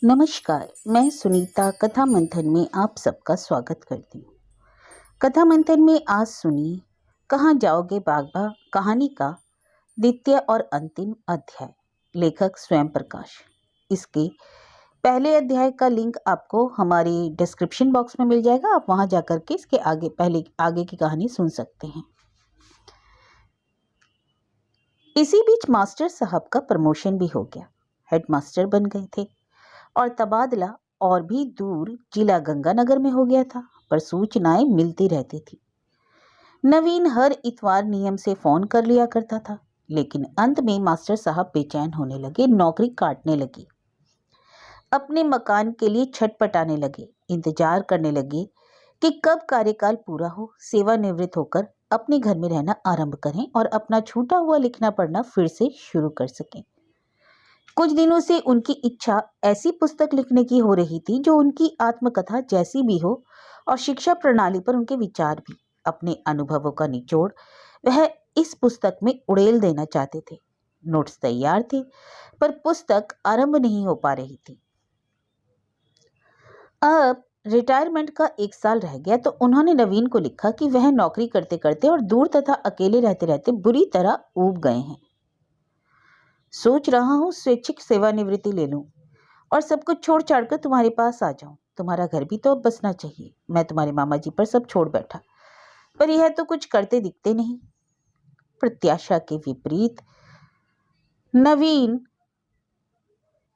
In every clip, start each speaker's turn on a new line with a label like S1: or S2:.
S1: नमस्कार, मैं सुनीता कथा मंथन में आप सबका स्वागत करती हूँ। कथा मंथन में आज सुनिए कहाँ जाओगे बागबा कहानी का द्वितीय और अंतिम अध्याय। लेखक स्वयं प्रकाश। इसके पहले अध्याय का लिंक आपको हमारे डिस्क्रिप्शन बॉक्स में मिल जाएगा। आप वहां जाकर के इसके आगे की कहानी सुन सकते हैं। इसी बीच मास्टर साहब का प्रमोशन भी हो गया, हेडमास्टर बन गए थे और तबादला और भी दूर जिला गंगानगर में हो गया था, पर सूचनाएं मिलती रहती थी। नवीन हर इतवार नियम से फोन कर लिया करता था, लेकिन अंत में मास्टर साहब बेचैन होने लगे, नौकरी काटने लगी, अपने मकान के लिए छटपटाने लगे, इंतजार करने लगे कि कब कार्यकाल पूरा हो, सेवानिवृत्त होकर अपने घर में रहना आरंभ करें और अपना छूटा हुआ लिखना पढ़ना फिर से शुरू कर सकें। कुछ दिनों से उनकी इच्छा ऐसी पुस्तक लिखने की हो रही थी जो उनकी आत्मकथा जैसी भी हो और शिक्षा प्रणाली पर उनके विचार भी। अपने अनुभवों का निचोड़ वह इस पुस्तक में उड़ेल देना चाहते थे। नोट्स तैयार थे, पर पुस्तक आरंभ नहीं हो पा रही थी। अब रिटायरमेंट का 1 साल रह गया तो उन्होंने नवीन को लिखा कि वह नौकरी करते करते और दूर तथा अकेले रहते रहते बुरी तरह ऊब गए हैं। सोच रहा हूँ स्वैच्छिक सेवानिवृत्ति ले लूं और सब कुछ छोड़ छाड़ कर तुम्हारे पास आ जाऊं। तुम्हारा घर भी तो अब बसना चाहिए। मैं तुम्हारे मामा जी पर सब छोड़ बैठा, पर यह तो कुछ करते दिखते नहीं। प्रत्याशा के विपरीत नवीन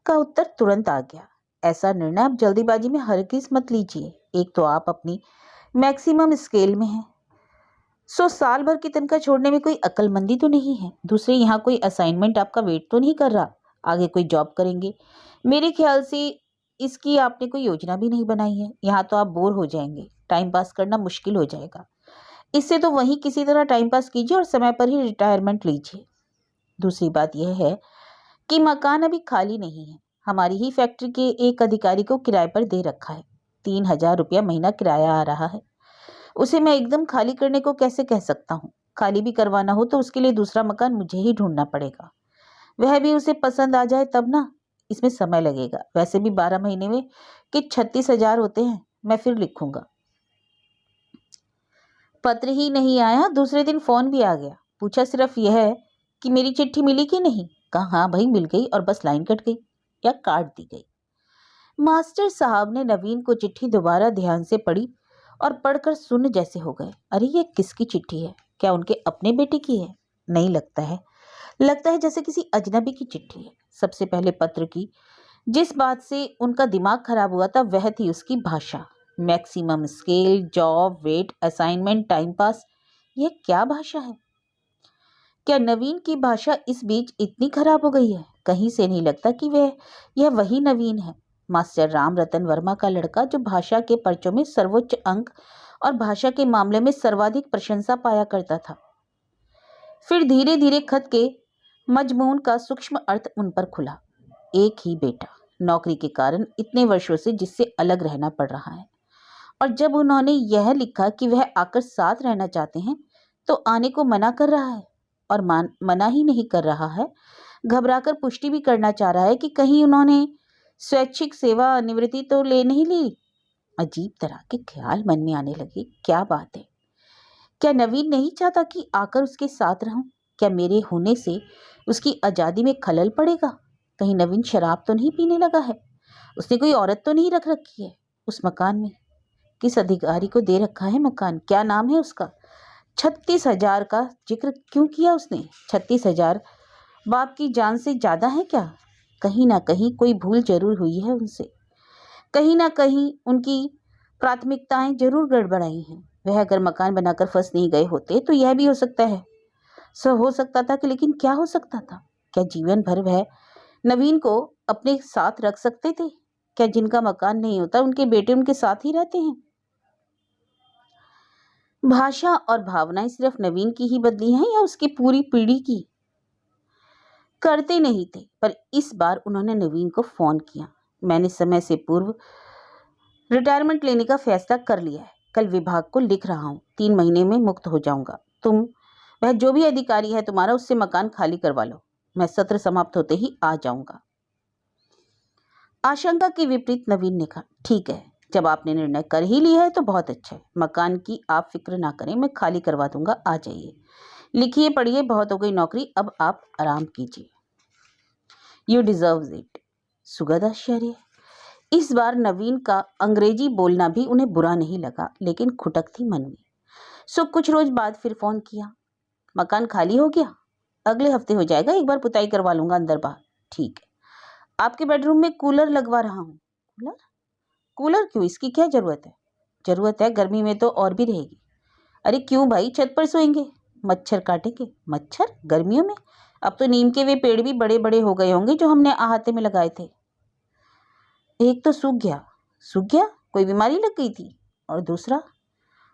S1: का उत्तर तुरंत आ गया। ऐसा निर्णय आप जल्दीबाजी में हरगिज मत लीजिए। एक तो आप अपनी मैक्सिमम स्केल में हैं, सो साल भर की तनख्वाह छोड़ने में कोई अक्लमंदी तो नहीं है। दूसरे, यहाँ कोई असाइनमेंट आपका वेट तो नहीं कर रहा, आगे कोई जॉब करेंगे। मेरे ख्याल से इसकी आपने कोई योजना भी नहीं बनाई है। यहाँ तो आप बोर हो जाएंगे, टाइम पास करना मुश्किल हो जाएगा। इससे तो वहीं किसी तरह टाइम पास कीजिए और समय पर ही रिटायरमेंट लीजिए। दूसरी बात यह है कि मकान अभी खाली नहीं है। हमारी ही फैक्ट्री के एक अधिकारी को किराए पर दे रखा है। 3,000 रुपया महीना किराया आ रहा है। उसे मैं एकदम खाली करने को कैसे कह सकता हूँ? खाली भी करवाना हो तो उसके लिए दूसरा मकान मुझे ही ढूंढना पड़ेगा। वह भी उसे पसंद आ जाए तब ना। इसमें समय लगेगा। वैसे भी 12 महीने में कि 36,000 होते हैं। मैं फिर लिखूंगा। पत्र ही नहीं आया, दूसरे दिन फोन भी आ गया। पूछा सिर्फ यह है कि मेरी चिट्ठी मिली कि नहीं। कहा हाँ भाई मिल गई, और बस लाइन कट गई या काट दी गई। मास्टर साहब ने नवीन को चिट्ठी दोबारा ध्यान से पढ़ी और पढ़कर सुन्न जैसे हो गए। अरे ये किसकी चिट्ठी है? क्या उनके अपने बेटे की है? नहीं लगता है। लगता है जैसे किसी अजनबी की चिट्ठी है। सबसे पहले पत्र की जिस बात से उनका दिमाग खराब हुआ था वह थी उसकी भाषा। Maximum scale, job, wait, assignment, time pass, यह क्या भाषा है? क्या नवीन की भाषा इस बीच इतनी खराब हो गई है? कहीं से नहीं लगता कि यह वही नवीन है, मास्टर राम रतन वर्मा का लड़का, जो भाषा के पर्चों में सर्वोच्च अंक और भाषा के मामले में सर्वाधिक प्रशंसा पाया करता था। फिर धीरे धीरे खत के मजमून का सूक्ष्म अर्थ उन पर खुला। एक ही बेटा, नौकरी के कारण इतने वर्षों से जिससे अलग रहना पड़ रहा है, और जब उन्होंने यह लिखा कि वह आकर साथ रहना चाहते हैं तो आने को मना कर रहा है। और मना ही नहीं कर रहा है, घबराकर पुष्टि भी करना चाह रहा है कि कहीं उन्होंने स्वैच्छिक सेवा निवृत्ति तो ले नहीं ली। अजीब तरह के ख्याल मन में आने लगे। क्या बात है? क्या नवीन नहीं चाहता कि आकर उसके साथ रहूं? क्या मेरे होने से उसकी आज़ादी में खलल पड़ेगा? कहीं नवीन शराब तो नहीं पीने लगा है? उसने कोई औरत तो नहीं रख रखी है उस मकान में? किस अधिकारी को दे रखा है मकान? क्या नाम है उसका? 36,000 का जिक्र क्यों किया उसने? 36,000 बाप की जान से ज्यादा है क्या? कहीं ना कहीं कोई भूल जरूर हुई है उनसे। कहीं ना कहीं उनकी प्राथमिकताएं जरूर गड़बड़ाई हैं। वह अगर मकान बनाकर फंस नहीं गए होते तो यह भी हो सकता है, सब हो सकता था कि, लेकिन क्या हो सकता था? क्या जीवन भर वह नवीन को अपने साथ रख सकते थे? क्या जिनका मकान नहीं होता उनके बेटे उनके साथ ही रहते हैं? भाषा और भावनाएं सिर्फ नवीन की ही बदली हैं या उसकी पूरी पीढ़ी की? करते नहीं थे, पर इस बार उन्होंने नवीन को फोन किया। मैंने समय से पूर्व रिटायरमेंट लेने का फैसला कर लिया है। कल विभाग को लिख रहा हूँ। 3 महीने में मुक्त हो जाऊंगा। वह जो भी अधिकारी है तुम्हारा, उससे मकान खाली करवा लो। मैं सत्र समाप्त होते ही आ जाऊंगा। आशंका के विपरीत नवीन ने कहा, ठीक है, जब आपने निर्णय कर ही लिया है तो बहुत अच्छा है। मकान की आप फिक्र ना करें, मैं खाली करवा दूंगा, आ जाइए। लिखिए पढ़िए, बहुत हो गई नौकरी, अब आप आराम कीजिए। You deserve it. सुगद आश्चर्य। इस बार नवीन का अंग्रेजी बोलना भी उन्हें बुरा नहीं लगा, लेकिन खुटक थी मन में। सो कुछ रोज बाद फिर फोन किया। मकान खाली हो गया? अगले हफ्ते हो जाएगा, एक बार पुताई करवा लूंगा अंदर बाहर। ठीक है। आपके बेडरूम में कूलर लगवा रहा हूँ। कूलर? कूलर क्यों, इसकी क्या जरूरत है? जरूरत है, गर्मी में तो और भी रहेगी। अरे क्यों भाई, छत पर सोएंगे, मच्छर काटेंगे। मच्छर गर्मियों में? अब तो नीम के वे पेड़ भी बड़े बड़े हो गए होंगे जो हमने अहाते में लगाए थे। एक तो सूख गया। सूख गया? कोई बीमारी लग गई थी? और दूसरा,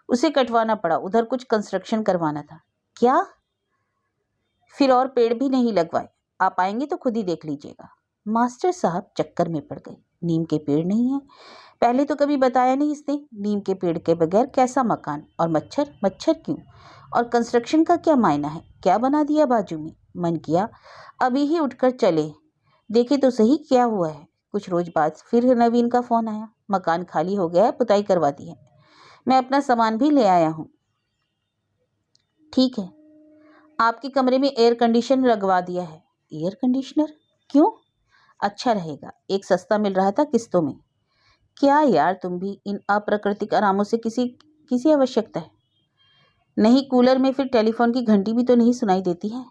S1: उसे कटवाना पड़ा, उधर कुछ कंस्ट्रक्शन करवाना था। क्या? फिर और पेड़ भी नहीं लगवाए। आप आएंगे तो खुद ही देख लीजिएगा। मास्टर साहब चक्कर में पड़ गए। नीम के पेड़ नहीं है, पहले तो कभी बताया नहीं इसने। नीम के पेड़ के बगैर कैसा मकान? और मच्छर? मच्छर क्यों? और कंस्ट्रक्शन का क्या मायना है? क्या बना दिया बाजू में? मन किया अभी ही उठकर चले, देखे तो सही क्या हुआ है। कुछ रोज बाद फिर नवीन का फोन आया। मकान खाली हो गया है, पुताई करवा दी है, मैं अपना सामान भी ले आया हूँ। ठीक है। आपके कमरे में एयर कंडीशनर लगवा दिया है। Air conditioner? क्यों? अच्छा रहेगा, एक सस्ता मिल रहा था किस्तों में। क्या यार, तुम भी इन अप्राकृतिक आरामों से किसी किसी आवश्यकता है? नहीं, कूलर में फिर टेलीफोन की घंटी भी तो नहीं सुनाई देती है।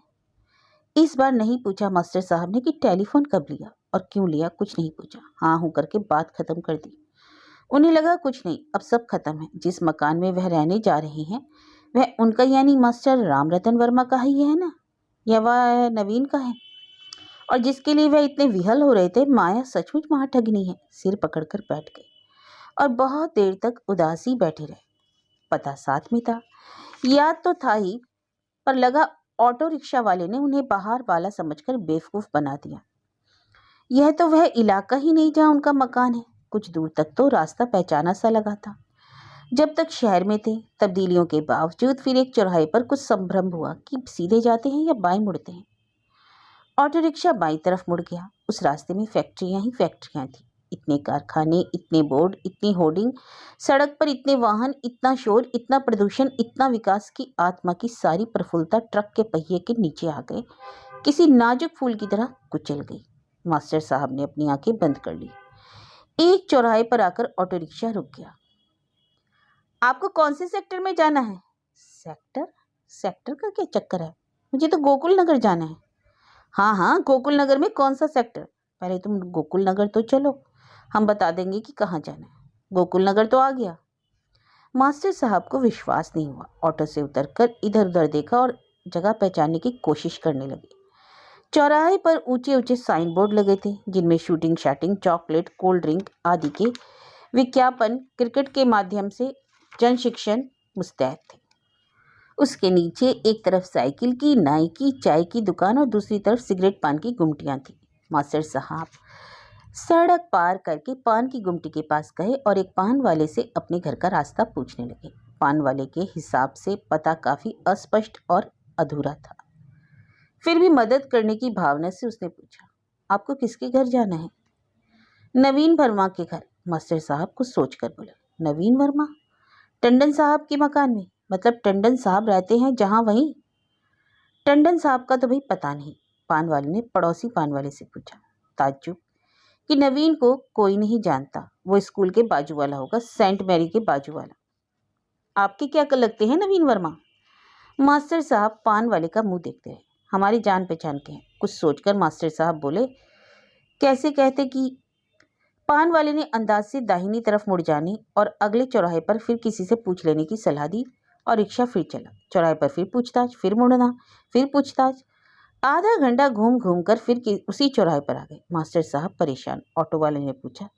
S1: इस बार नहीं पूछा मास्टर साहब ने कि टेलीफोन कब लिया और क्यों लिया, कुछ नहीं पूछा। हाँ हूँ करके बात खत्म कर दी। उन्हें लगा कुछ नहीं, अब सब खत्म है। जिस मकान में वह रहने जा रही हैं वह उनका यानी मास्टर रामरतन वर्मा का ही है ना, या वह नवीन का है? और जिसके लिए वह इतने विहल हो रहे थे, माया सचमुच महाठगनी है। सिर पकड़कर बैठ गए और बहुत देर तक उदासी बैठे रहे। पता साथ में था, याद तो था ही, पर लगा ऑटो रिक्शा वाले ने उन्हें बाहर वाला समझकर बेवकूफ बना दिया। यह तो वह इलाका ही नहीं जहाँ उनका मकान है। कुछ दूर तक तो रास्ता पहचाना सा लगा था। जब तक शहर में थे, तब्दीलियों के बावजूद फिर एक चौराहे पर कुछ संभ्रम हुआ कि सीधे जाते हैं या बाएं मुड़ते हैं। ऑटो रिक्शा बाईं तरफ मुड़ गया। उस रास्ते में फैक्ट्रियां ही फैक्ट्रियां थी। इतने कारखाने, इतने बोर्ड, इतनी होर्डिंग, सड़क पर इतने वाहन, इतना शोर, इतना प्रदूषण, इतना विकास की आत्मा की सारी प्रफुल्लता ट्रक के पहिए के नीचे आ गए, किसी नाजुक फूल की तरह कुचल गई। मास्टर साहब ने अपनी आंखें बंद कर ली। एक चौराहे पर आकर ऑटो रिक्शा रुक गया। आपको कौन से सेक्टर में जाना है? सेक्टर? सेक्टर का क्या चक्कर है, मुझे तो गोकुल नगर जाना है। हाँ हाँ, गोकुल नगर में कौन सा सेक्टर? पहले तुम गोकुल नगर तो चलो, हम बता देंगे कि कहाँ जाना है। गोकुल नगर तो आ गया। मास्टर साहब को विश्वास नहीं हुआ। ऑटो से उतरकर इधर उधर देखा और जगह पहचानने की कोशिश करने लगे। चौराहे पर ऊंचे ऊंचे साइन बोर्ड लगे थे, जिनमें शूटिंग शैटिंग, चॉकलेट, कोल्ड ड्रिंक आदि के विज्ञापन क्रिकेट के माध्यम से जन शिक्षण मुस्तैद थे। उसके नीचे एक तरफ साइकिल की, नाई की, चाय की दुकान और दूसरी तरफ सिगरेट पान की गुमटियां थी। मास्टर साहब सड़क पार करके पान की गुमटी के पास गए और एक पान वाले से अपने घर का रास्ता पूछने लगे। पान वाले के हिसाब से पता काफी अस्पष्ट और अधूरा था। फिर भी मदद करने की भावना से उसने पूछा, आपको किसके घर जाना है? नवीन वर्मा के घर। मास्टर साहब कुछ सोचकर बोले, नवीन वर्मा? टंडन साहब के मकान में? मतलब टंडन साहब रहते हैं जहां, वहीं? टंडन साहब का तो भाई पता नहीं। पान वाले ने पड़ोसी पान वाले से पूछा, ताज्जुब कि नवीन को कोई नहीं जानता, वो स्कूल के बाजू वाला होगा, सेंट मैरी के बाजू वाला। आपके क्या लगते हैं नवीन वर्मा? मास्टर साहब पान वाले का मुंह देखते रहे। हमारी जान पहचान के हैं। कुछ सोचकर मास्टर साहब बोले, कैसे कहते कि? पान वाले ने अंदाज से दाहिनी तरफ मुड़ जाने और अगले चौराहे पर फिर किसी से पूछ लेने की सलाह दी और रिक्शा फिर चला। चौराहे पर फिर पूछताछ, फिर मुड़ना, फिर पूछताछ। आधा घंटा घूम घूम कर फिर उसी चौराहे पर आ गए। मास्टर साहब परेशान। ऑटो वाले ने पूछा,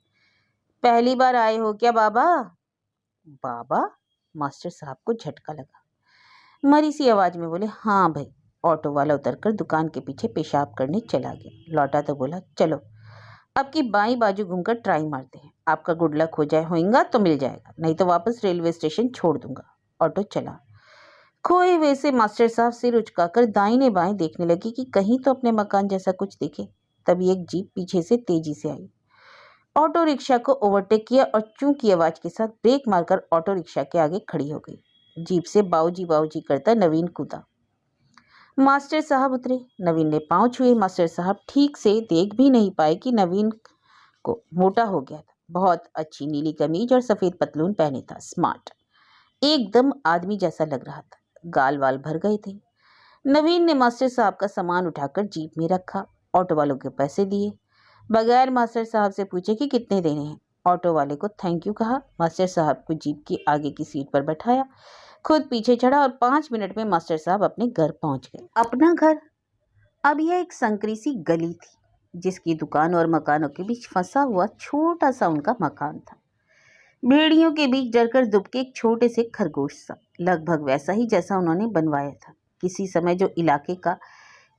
S1: पहली बार आए हो क्या बाबा? बाबा? मास्टर साहब को झटका लगा। मरी सी आवाज में बोले, हाँ भाई। ऑटो वाला उतरकर दुकान के पीछे पेशाब करने चला गया। लौटा तो बोला, चलो अब की बाई बाजू घूमकर ट्राई मारते हैं, आपका गुड लक हो जाए होगा तो मिल जाएगा, नहीं तो वापस रेलवे स्टेशन छोड़ दूंगा। ऑटो चला। खोए हुए से मास्टर साहब सिर उचकाकर दाहिने बाएं देखने लगी कि कहीं तो अपने मकान जैसा कुछ दिखे। तभी एक जीप पीछे से तेजी से आई। ऑटो रिक्शा को ओवरटेक किया और चूं की आवाज के साथ ब्रेक मारकर ऑटो रिक्शा के आगे खड़ी हो गई। जीप से बाऊजी करता नवीन कूदा। मास्टर साहब उतरे। नवीन ने पांव छुए। मास्टर साहब ठीक से देख भी नहीं पाए कि नवीन को मोटा हो गया था। बहुत अच्छी नीली कमीज और सफेद पतलून पहने था। स्मार्ट, एकदम आदमी जैसा लग रहा था। गाल वाल भर गए थे। नवीन ने मास्टर साहब का सामान उठाकर जीप में रखा। ऑटो वालों के पैसे दिए, बगैर मास्टर साहब से पूछे कि कितने देने हैं। ऑटो वाले को थैंक यू कहा। मास्टर साहब को जीप की आगे की सीट पर बैठाया, खुद पीछे चढ़ा और 5 मिनट में मास्टर साहब अपने घर पहुंच गए। अपना घर? अब यह एक संकरी सी गली थी, जिसकी दुकान और मकानों के बीच फंसा हुआ छोटा सा उनका मकान था। भेड़ियों के बीच डरकर दुबके एक छोटे से खरगोश सा, लगभग वैसा ही जैसा उन्होंने बनवाया था। किसी समय जो इलाके का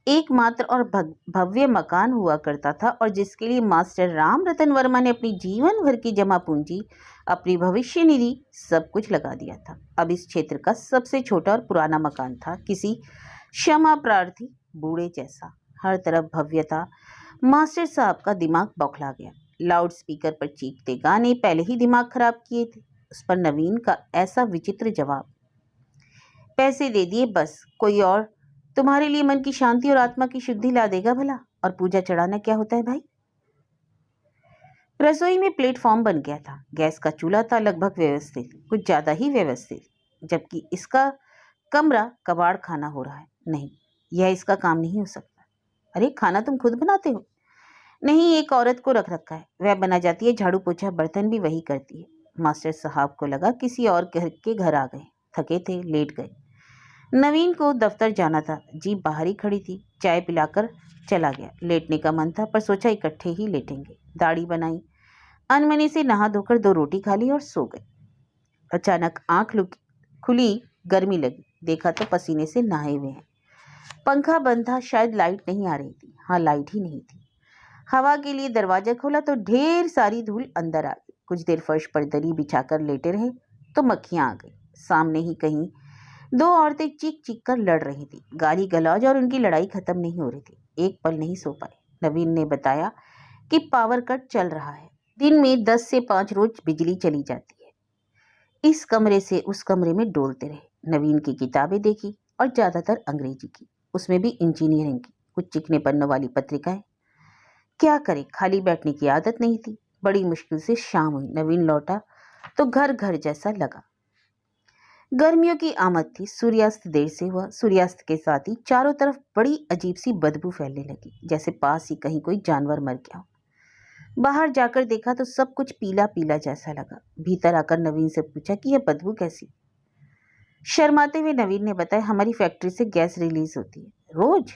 S1: एकमात्र और भव्य मकान हुआ करता था और जिसके लिए मास्टर राम रतन वर्मा ने अपनी जीवन भर की जमा पूंजी, अपनी भविष्य निधि, सब कुछ लगा दिया था, अब इस क्षेत्र का सबसे छोटा और पुराना मकान था। किसी क्षमा प्रार्थी बूढ़े जैसा, हर तरफ भव्यता। मास्टर साहब का दिमाग बौखला गया। लाउड स्पीकर पर चीखते गाने पहले ही दिमाग खराब किए थे, उस पर नवीन का ऐसा विचित्र जवाब। पैसे दे दिए बस, कोई और तुम्हारे लिए मन की शांति और आत्मा की शुद्धि ला देगा भला। और पूजा चढ़ाना क्या होता है भाई? रसोई में प्लेटफॉर्म बन गया था। गैस का चूल्हा था, लगभग व्यवस्थित, कुछ ज्यादा ही व्यवस्थित, जबकि इसका कमरा कबाड़ खाना हो रहा है। नहीं, यह इसका काम नहीं हो सकता। अरे खाना तुम खुद बनाते हो? नहीं, एक औरत को रख रखा है, वह बना जाती है, झाड़ू पोछा बर्तन भी वही करती है। मास्टर साहब को लगा किसी और के घर आ गए, थके थे, लेट गए। नवीन को दफ्तर जाना था, जीप बाहर ही खड़ी थी। चाय पिलाकर चला गया। लेटने का मन था पर सोचा इकट्ठे ही लेटेंगे। दाढ़ी बनाई, अनमने से नहा धोकर 2 रोटी खा ली और सो गए। अचानक आंख खुली, गर्मी लगी, देखा तो पसीने से नहाए हुए हैं। पंखा बंद था, शायद लाइट नहीं आ रही थी। हाँ, लाइट ही नहीं थी। हवा के लिए दरवाजा खोला तो ढेर सारी धूल अंदर आ गई। कुछ देर फर्श पर दरी बिछाकर लेटे रहे तो मक्खियां आ गई। सामने ही कहीं 2 औरतें चीख चीख कर लड़ रही थी। गाली गलौज और उनकी लड़ाई खत्म नहीं हो रही थी। एक पल नहीं सो पाए। नवीन ने बताया कि पावर कट चल रहा है, दिन में 10 से 5 रोज बिजली चली जाती है। इस कमरे से उस कमरे में डोलते रहे। नवीन की किताबें देखी और ज्यादातर अंग्रेजी की, उसमें भी इंजीनियरिंग की, कुछ चिकने पन्नों वाली पत्रिकाएं। क्या करे, खाली बैठने की आदत नहीं थी। बड़ी मुश्किल से शाम हुई। नवीन लौटा तो घर घर जैसा लगा। गर्मियों की आमद थी। सूर्यास्त देर से हुआ। सूर्यास्त के साथ ही चारों तरफ बड़ी अजीब सी बदबू फैलने लगी, जैसे पास ही कहीं कोई जानवर मर गया हो। बाहर जाकर देखा तो सब कुछ पीला पीला जैसा लगा। भीतर आकर नवीन से पूछा कि यह बदबू कैसी? शर्माते हुए नवीन ने बताया, हमारी फैक्ट्री से गैस रिलीज होती है रोज।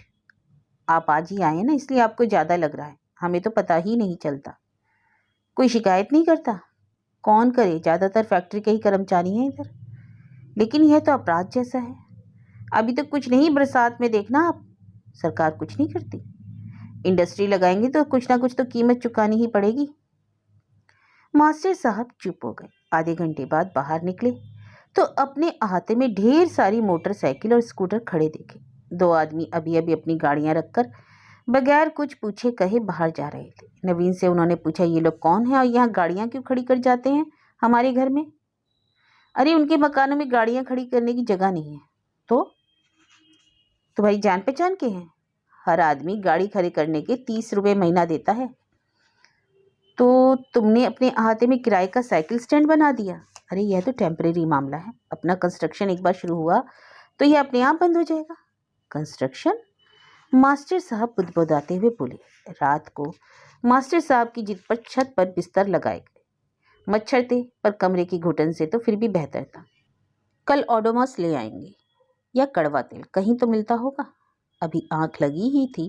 S1: आप आज ही आए ना, इसलिए आपको ज्यादा लग रहा है, हमें तो पता ही नहीं चलता। कोई शिकायत नहीं करता? कौन करे, ज्यादातर फैक्ट्री के ही कर्मचारी हैं इधर। लेकिन यह तो अपराध जैसा है। अभी तो कुछ नहीं, बरसात में देखना आप, सरकार कुछ नहीं करती। इंडस्ट्री लगाएंगे तो कुछ ना कुछ तो कीमत चुकानी ही पड़ेगी। मास्टर साहब चुप हो गए। आधे घंटे बाद बाहर निकले तो अपने अहाते में ढेर सारी मोटरसाइकिल और स्कूटर खड़े देखे। 2 आदमी अभी अभी अपनी गाड़ियां रखकर बगैर कुछ पूछे कहे बाहर जा रहे थे। नवीन से उन्होंने पूछा, ये लोग कौन है और यहाँ गाड़ियां क्यों खड़ी कर जाते हैं हमारे घर में? अरे उनके मकानों में गाड़ियां खड़ी करने की जगह नहीं है। तो तुम्हारी जान पहचान के हैं? हर आदमी गाड़ी खड़ी करने के 30 रुपए महीना देता है। तो तुमने अपने अहाते में किराए का साइकिल स्टैंड बना दिया? अरे यह तो टेम्परेरी मामला है, अपना कंस्ट्रक्शन एक बार शुरू हुआ तो यह अपने आप बंद हो जाएगा। कंस्ट्रक्शन? मास्टर साहब बुदबुदाते हुए बोले। रात को मास्टर साहब की जिद पर छत पर बिस्तर लगाए गए। मच्छर थे पर कमरे की घुटन से तो फिर भी बेहतर था। कल ओडोमॉस ले आएंगे या कड़वा तेल, कहीं तो मिलता होगा। अभी आंख लगी ही थी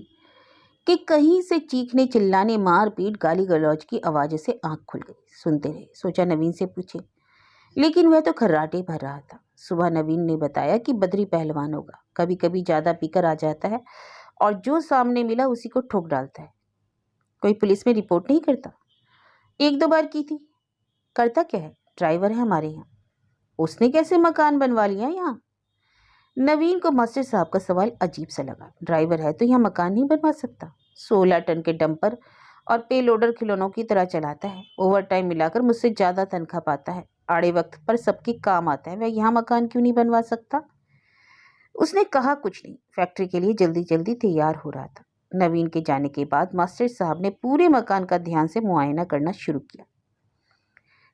S1: कि कहीं से चीखने चिल्लाने मारपीट गाली गलौज की आवाज़ से आंख खुल गई। सुनते रहे। सोचा नवीन से पूछे, लेकिन वह तो खर्राटे भर रहा था। सुबह नवीन ने बताया कि बद्री पहलवान होगा, कभी कभी ज़्यादा पीकर आ जाता है और जो सामने मिला उसी को ठोक डालता है। कोई पुलिस में रिपोर्ट नहीं करता? 1-2 बार की थी। करता क्या है, ड्राइवर है हमारे यहाँ। उसने कैसे मकान बनवा लिया यहाँ? नवीन को मास्टर साहब का सवाल अजीब सा लगा। ड्राइवर है तो यहाँ मकान नहीं बनवा सकता? 16 टन के डंपर और पे लोडर खिलौनों की तरह चलाता है। ओवर टाइम मिलाकर मुझसे ज़्यादा तनख्वाह पाता है। आड़े वक्त पर सबके काम आता है। वह यहाँ मकान क्यों नहीं बनवा सकता? उसने कहा कुछ नहीं। फैक्ट्री के लिए जल्दी जल्दी तैयार हो रहा था। नवीन के जाने के बाद मास्टर साहब ने पूरे मकान का ध्यान से मुआयना करना शुरू किया।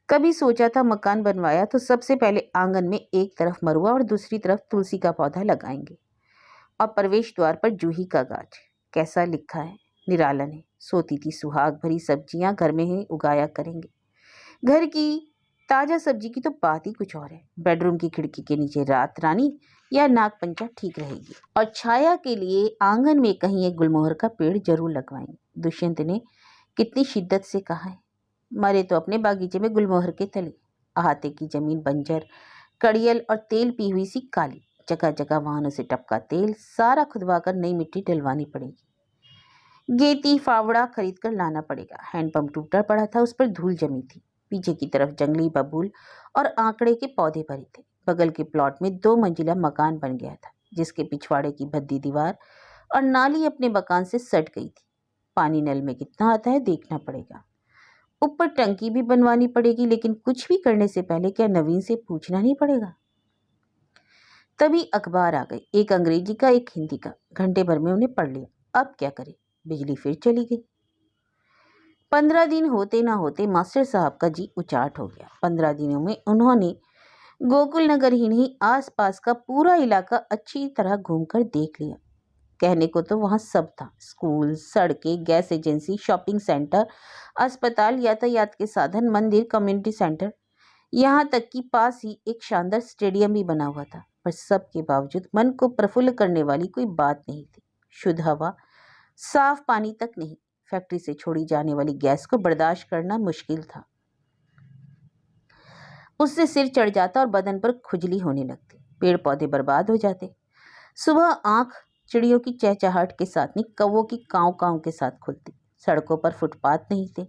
S1: कभी सोचा था मकान बनवाया तो सबसे पहले आंगन में एक तरफ मरुआ और दूसरी तरफ तुलसी का पौधा लगाएंगे और प्रवेश द्वार पर जूही का गाछ। कैसा लिखा है, निरालन है। सोती थी सुहाग भरी सब्जियां घर में ही उगाया करेंगे। घर की ताजा सब्जी की तो बात ही कुछ और है। बेडरूम की खिड़की के नीचे रात रानी या नागपंचा ठीक रहेगी। और छाया के लिए आंगन में कहीं एक गुलमोहर का पेड़ जरूर लगवाएंगे। दुष्यंत ने कितनी शिद्दत से कहा है। मरे तो अपने बागीचे में गुलमोहर के तले। अहाते की जमीन बंजर, कड़ियल और तेल पी हुई सी काली। जगह जगह वाहनों से टपका तेल। सारा खुदवाकर नई मिट्टी डलवानी पड़ेगी। गेती फावड़ा खरीद कर लाना पड़ेगा। हैंडपंप टूटा पड़ा था, उस पर धूल जमी थी। पीछे की तरफ जंगली बबूल और आंकड़े के पौधे भरे थे। बगल के प्लॉट में 2 मंजिला मकान बन गया था, जिसके पिछवाड़े की भद्दी दीवार और नाली अपने मकान से सट गई थी। पानी नल में कितना आता है देखना पड़ेगा। ऊपर टंकी भी बनवानी पड़ेगी। लेकिन कुछ भी करने से पहले क्या नवीन से पूछना नहीं पड़ेगा? तभी अखबार आ गए, एक अंग्रेजी का एक हिंदी का। घंटे भर में उन्हें पढ़ लिया। अब क्या करे? बिजली फिर चली गई। 15 दिन होते ना होते मास्टर साहब का जी उचाट हो गया। 15 दिनों में उन्होंने गोकुल नगर ही नहीं, आसपास का पूरा इलाका अच्छी तरह घूमकर देख लिया। कहने को तो वहाँ सब था। स्कूल, सड़कें, गैस एजेंसी, शॉपिंग सेंटर, अस्पताल, यातायात के साधन, मंदिर, कम्युनिटी सेंटर, यहाँ तक कि पास ही एक शानदार स्टेडियम भी बना हुआ था। पर सबके बावजूद मन को प्रफुल्ल करने वाली कोई बात नहीं थी। शुद्ध हवा, साफ पानी तक नहीं। फैक्ट्री से छोड़ी जाने वाली गैस को बर्दाश्त करना मुश्किल था। उससे सिर चढ़ जाता और बदन पर खुजली होने लगती। पेड़ पौधे बर्बाद हो जाते। सुबह आंख चिड़ियों की चहचहाहट के साथ नहीं, कौवों की कांव कांव के साथ खुलती। सड़कों पर फुटपाथ नहीं थे।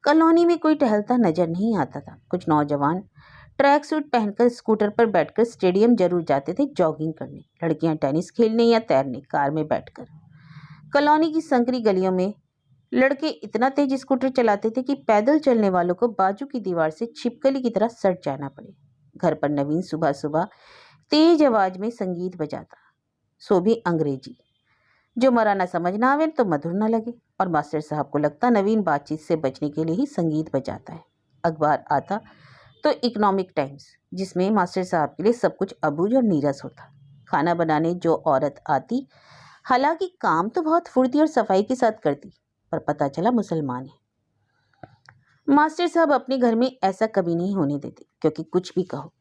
S1: कॉलोनी में कोई टहलता नजर नहीं आता था। कुछ नौजवान ट्रैक सूट पहनकर स्कूटर पर बैठकर स्टेडियम जरूर जाते थे जॉगिंग करने। लड़कियां टेनिस खेलने या तैरने कार में बैठकर। कॉलोनी की संकरी गलियों में लड़के इतना तेज स्कूटर चलाते थे कि पैदल चलने वालों को बाजू की दीवार से छिपकली की तरह सट जाना पड़े। घर पर नवीन सुबह सुबह तेज आवाज में संगीत बजाता, सो भी अंग्रेजी। जो मरा ना समझ ना आवे तो मधुर ना लगे। और मास्टर साहब को लगता नवीन बातचीत से बचने के लिए ही संगीत बजाता है। अखबार आता तो इकोनॉमिक टाइम्स, जिसमें मास्टर साहब के लिए सब कुछ अबूझ और नीरस होता। खाना बनाने जो औरत आती, हालांकि काम तो बहुत फुर्ती और सफाई के साथ करती, पर पता चला मुसलमान है। मास्टर साहब अपने घर में ऐसा कभी नहीं होने देते, क्योंकि कुछ भी कहो,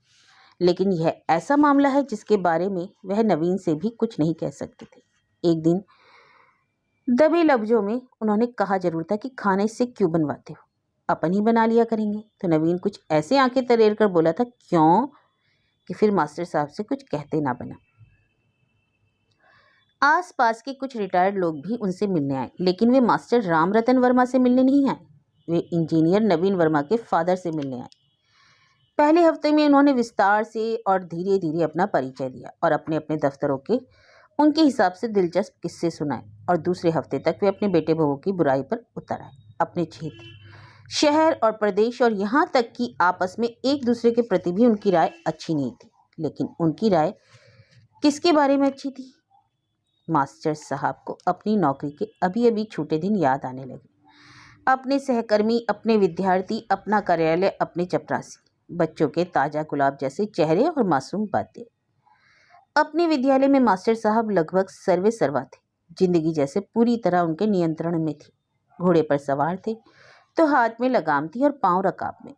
S1: लेकिन यह ऐसा मामला है जिसके बारे में वह नवीन से भी कुछ नहीं कह सकते थे। एक दिन दबे लफ्जों में उन्होंने कहा जरूर था कि खाना इससे क्यों बनवाते हो, अपन ही बना लिया करेंगे। तो नवीन कुछ ऐसे आंखें तरेर कर बोला था क्यों, कि फिर मास्टर साहब से कुछ कहते ना बना। आसपास के कुछ रिटायर्ड लोग भी उनसे मिलने आए, लेकिन वे मास्टर राम रतन वर्मा से मिलने नहीं आए। वे इंजीनियर नवीन वर्मा के फादर से मिलने आए। पहले हफ्ते में उन्होंने विस्तार से और धीरे धीरे अपना परिचय दिया और अपने अपने दफ्तरों के उनके हिसाब से दिलचस्प किस्से सुनाए। और दूसरे हफ्ते तक वे अपने बेटे बहू की बुराई पर उतर आए। अपने क्षेत्र, शहर और प्रदेश और यहाँ तक कि आपस में एक दूसरे के प्रति भी उनकी राय अच्छी नहीं थी। लेकिन उनकी राय किसके बारे में अच्छी थी? मास्टर साहब को अपनी नौकरी के अभी अभी छूटे दिन याद आने लगे। अपने सहकर्मी, अपने विद्यार्थी, अपना कार्यालय, अपने चपरासी, बच्चों के ताजा गुलाब जैसे चेहरे और मासूम बातें। अपने विद्यालय में मास्टर साहब लगभग सर्वे सर्वा थे। जिंदगी जैसे पूरी तरह उनके नियंत्रण में थी। घोड़े पर सवार थे तो हाथ में लगाम थी और पांव रकाब में।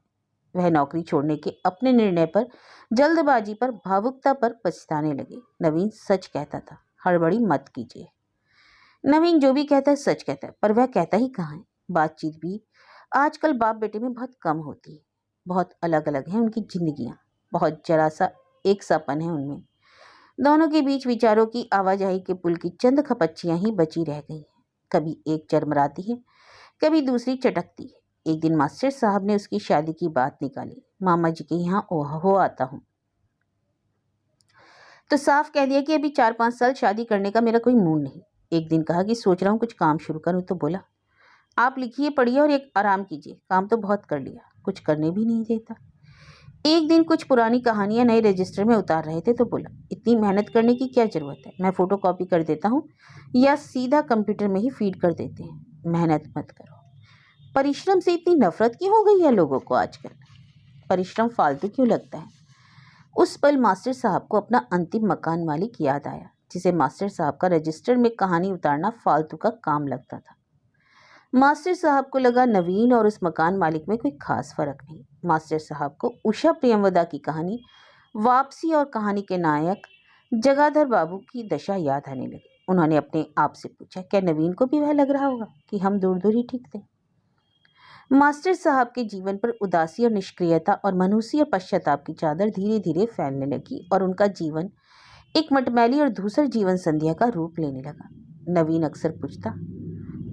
S1: वह नौकरी छोड़ने के अपने निर्णय पर, जल्दबाजी पर, भावुकता पर पछताने लगे। नवीन सच कहता था, हड़बड़ी मत कीजिए। नवीन जो भी कहता है सच कहता है, पर वह कहता ही कहाँ है। बातचीत भी आजकल बाप बेटे में बहुत कम होती है। बहुत अलग अलग हैं उनकी जिंदगियां। बहुत जरा सा एक सापन है उनमें। दोनों के बीच विचारों की आवाजाही के पुल की चंद खपच्चियां ही बची रह गई हैं। कभी एक चरमराती है, कभी दूसरी चटकती है। एक दिन मास्टर साहब ने उसकी शादी की बात निकाली। मामा जी के यहाँ हो आता हूँ, तो साफ कह दिया कि अभी 4-5 साल शादी करने का मेरा कोई मूड नहीं। एक दिन कहा कि सोच रहा हूँ कुछ काम शुरू करूँ, तो बोला आप लिखिए, पढ़िए और एक आराम कीजिए। काम तो बहुत कर लिया, कुछ करने भी नहीं देता। एक दिन कुछ पुरानी कहानियां नए रजिस्टर में उतार रहे थे तो बोला, इतनी मेहनत करने की क्या जरूरत है, मैं फोटो कॉपी कर देता हूँ या सीधा कंप्यूटर में ही फीड कर देते हैं, मेहनत मत करो। परिश्रम से इतनी नफरत क्यों हो गई है लोगों को आजकल? परिश्रम फालतू क्यों लगता है? उस पल मास्टर साहब को अपना अंतिम मकान मालिक याद आया, जिसे मास्टर साहब का रजिस्टर में कहानी उतारना फालतू का काम लगता था। मास्टर साहब को लगा नवीन और उस मकान मालिक में कोई खास फर्क नहीं। मास्टर साहब को उषा प्रियमवदा की कहानी वापसी और कहानी के नायक जगाधर बाबू की दशा याद आने लगी। उन्होंने अपने आप से पूछा, क्या नवीन को भी वह लग रहा होगा कि हम दूर दूर ही ठीक थे? मास्टर साहब के जीवन पर उदासी और निष्क्रियता और मनुष्य और पश्चाताप की चादर धीरे धीरे फैलने लगी और उनका जीवन एक मटमैली और धूसर जीवन संध्या का रूप लेने लगा। नवीन अक्सर पूछता,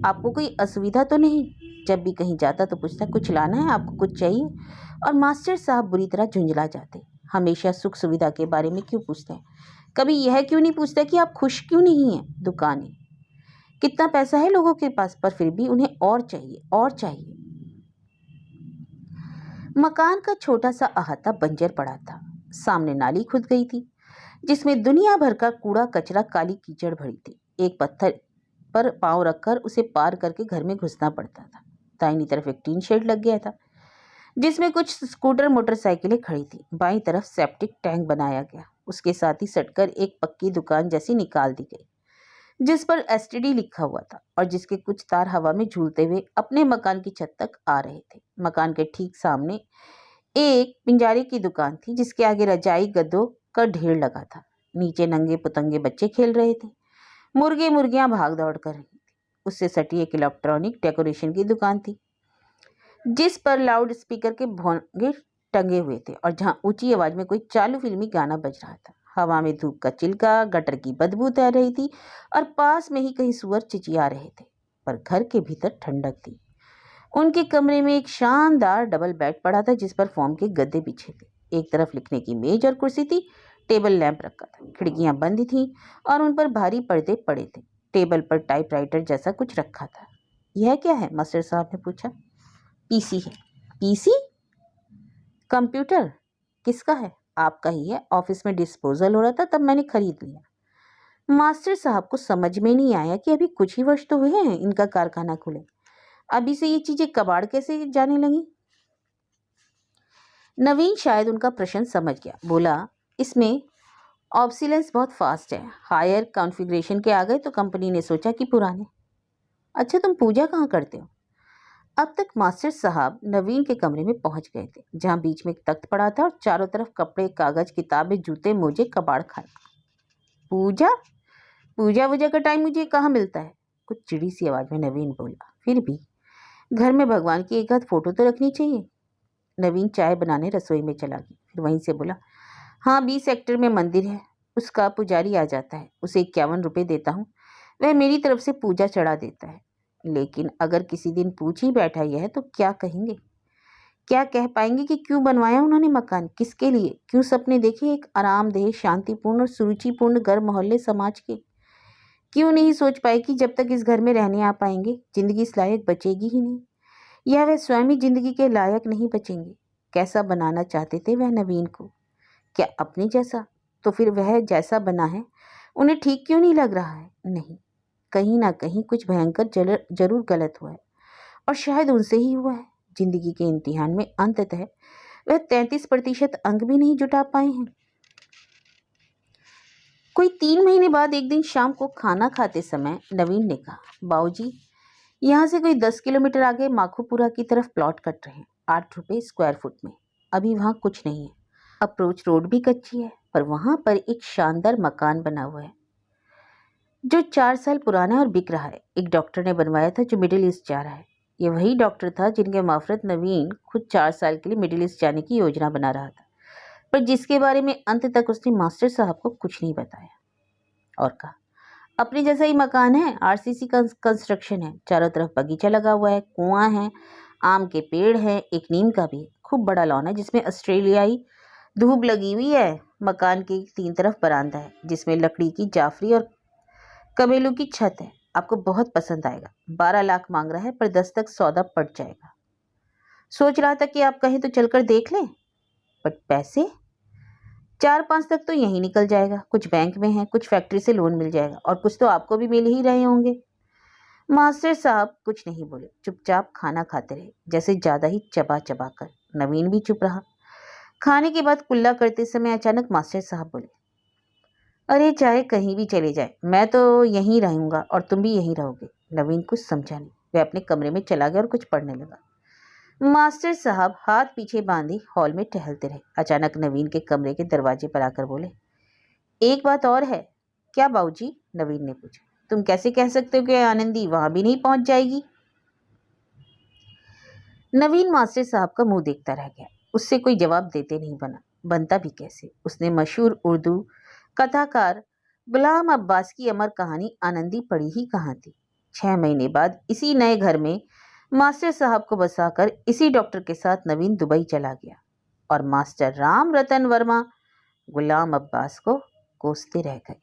S1: आपको कोई असुविधा तो नहीं? जब भी कहीं जाता तो पूछता, कुछ लाना है, आपको कुछ चाहिए? और मास्टर साहब बुरी तरह झुंझला जाते। हमेशा सुख सुविधा के बारे में क्यों पूछते हैं? कभी यह क्यों नहीं पूछता कि आप खुश क्यों नहीं हैं? दुकानें, कितना पैसा है लोगों के पास, पर फिर भी उन्हें और चाहिए और चाहिए। मकान का छोटा सा अहाता बंजर पड़ा था। सामने नाली खुद गई थी जिसमें दुनिया भर का कूड़ा कचरा काली कीचड़ भरी थी। एक पत्थर पर पांव रखकर उसे पार करके घर में घुसना पड़ता था। दाहिनी तरफ एक टीन शेड लग गया था जिसमें कुछ स्कूटर मोटरसाइकिलें खड़ी थी। बाईं तरफ सेप्टिक टैंक बनाया गया। उसके साथ ही सटकर एक पक्की दुकान जैसी निकाल दी गई जिस पर एसटीडी लिखा हुआ था और जिसके कुछ तार हवा में झूलते हुए अपने मकान की छत तक आ रहे थे। मकान के ठीक सामने एक पिंजारे की दुकान थी जिसके आगे रजाई गद्दों का ढेर लगा था। नीचे नंगे पुतंगे बच्चे खेल रहे थे। मुर्गे मुर्गियां भाग दौड़ कर रही थी। उससे सटी एक इलेक्ट्रॉनिक डेकोरेशन की दुकान थी जिस पर लाउड स्पीकर के भोंगे टंगे हुए थे और जहां ऊंची आवाज में कोई चालू फिल्मी गाना बज रहा था। हवा में धूप का चिल्का, गटर की बदबू तैर रही थी और पास में ही कहीं सुअर चिचिया रहे थे। पर घर के भीतर ठंडक थी। उनके कमरे में एक शानदार डबल बेड पड़ा था जिस पर फोम के गद्दे बिछे थे। एक तरफ लिखने की मेज और कुर्सी थी। टेबल लैंप रखा था। खिड़कियां बंद थीं और उन पर भारी पर्दे पड़े थे। टेबल पर टाइपराइटर जैसा कुछ रखा था। यह क्या है? मास्टर साहब ने पूछा। पीसी है। पीसी? कंप्यूटर? किसका है? आपका ही है। ऑफिस में डिस्पोजल हो रहा था तब मैंने खरीद लिया। मास्टर साहब को समझ में नहीं आया कि अभी कुछ ही वर्ष तो हुए हैं इनका कारखाना खुले, अभी से ये चीजें कबाड़ कैसे जाने लगी? नवीन शायद उनका प्रश्न समझ गया। बोला, इसमें ऑब्सिलेंस बहुत फास्ट है। हायर कॉन्फ़िगरेशन के आ गए तो कंपनी ने सोचा कि पुराने। अच्छा, तुम पूजा कहाँ करते हो? अब तक मास्टर साहब नवीन के कमरे में पहुंच गए थे जहां बीच में एक तख्त पड़ा था और चारों तरफ कपड़े, कागज, किताबें, जूते, मोजे, कबाड़ खाना। पूजा? पूजा वूजा का टाइम मुझे कहाँ मिलता है? कुछ चिड़ी सी आवाज में नवीन बोला। फिर भी घर में भगवान की एक आध फोटो तो रखनी चाहिए। नवीन चाय बनाने रसोई में चला गया। फिर वहीं से बोला, हाँ, 20 सेक्टर में मंदिर है। उसका पुजारी आ जाता है, उसे 51 रुपये देता हूँ। वह मेरी तरफ से पूजा चढ़ा देता है। लेकिन अगर किसी दिन पूछ ही बैठा यह तो क्या कहेंगे? क्या कह पाएंगे कि क्यों बनवाया उन्होंने मकान, किसके लिए, क्यों सपने देखे एक आरामदेह, शांतिपूर्ण और सुरुचिपूर्ण घर मोहल्ले समाज के? क्यों नहीं सोच पाए कि जब तक इस घर में रहने आ पाएंगे जिंदगी इस लायक बचेगी ही नहीं, या वह स्वयं ही जिंदगी के लायक नहीं बचेंगे? कैसा बनाना चाहते थे वह नवीन को? क्या अपने जैसा? तो फिर वह जैसा बना है उन्हें ठीक क्यों नहीं लग रहा है? नहीं, कहीं ना कहीं कुछ भयंकर जरूर गलत हुआ है और शायद उनसे ही हुआ है। जिंदगी के इम्तिहान में अंततः वह 33% अंक भी नहीं जुटा पाए हैं। कोई 3 महीने बाद एक दिन शाम को खाना खाते समय नवीन ने कहा, बाबूजी, यहाँ से कोई 10 किलोमीटर आगे माखोपुरा की तरफ प्लॉट कट रहे हैं, 8 रुपये स्क्वायर फुट में। अभी वहाँ कुछ नहीं है। अप्रोच रोड भी कच्ची है, पर वहाँ पर एक शानदार मकान बना हुआ है जो 4 साल पुराना है और बिक रहा है। एक डॉक्टर ने बनवाया था जो मिडिल ईस्ट जा रहा है। ये वही डॉक्टर था जिनके मार्फत नवीन खुद 4 साल के लिए मिडिल ईस्ट जाने की योजना बना रहा था, पर जिसके बारे में अंत तक उसने मास्टर साहब को कुछ नहीं बताया और कहा, अपने जैसा ही मकान है, आरसीसी कंस्ट्रक्शन है, चारों तरफ बगीचा लगा हुआ है, कुआं है, आम के पेड़ है, एक नीम का भी, खूब बड़ा लॉन है जिसमें ऑस्ट्रेलियाई धूप लगी हुई है। मकान की 3 तरफ बरामदा है जिसमें लकड़ी की जाफरी और कबेलू की छत है। आपको बहुत पसंद आएगा। 12 लाख मांग रहा है पर 10 तक सौदा पड़ जाएगा। सोच रहा था कि आप कहें तो चलकर देख लें, बट पैसे 4-5 तक तो यहीं निकल जाएगा। कुछ बैंक में है, कुछ फैक्ट्री से लोन मिल जाएगा और कुछ तो आपको भी मिल ही रहे होंगे। मास्टर साहब कुछ नहीं बोले, चुपचाप खाना खाते रहे, जैसे ज्यादा ही चबा चबा कर। नवीन भी चुप रहा। खाने के बाद कुल्ला करते समय अचानक मास्टर साहब बोले, अरे चाहे कहीं भी चले जाए, मैं तो यहीं रहूंगा और तुम भी यहीं रहोगे। नवीन कुछ समझा नहीं। वह अपने कमरे में चला गया और कुछ पढ़ने लगा। मास्टर साहब हाथ पीछे बांधे हॉल में टहलते रहे। अचानक नवीन के कमरे के दरवाजे पर आकर बोले, एक बात और है। क्या बाबूजी? नवीन ने पूछा। तुम कैसे कह सकते हो कि आनंदी वहां भी नहीं पहुंच जाएगी? नवीन मास्टर साहब का मुंह देखता रह गया। उससे कोई जवाब देते नहीं बनता भी कैसे? उसने मशहूर उर्दू कथाकार गुलाम अब्बास की अमर कहानी आनंदी पढ़ी ही कहाँ थी। 6 महीने बाद इसी नए घर में मास्टर साहब को बसाकर इसी डॉक्टर के साथ नवीन दुबई चला गया और मास्टर राम रतन वर्मा गुलाम अब्बास को कोसते रह गए।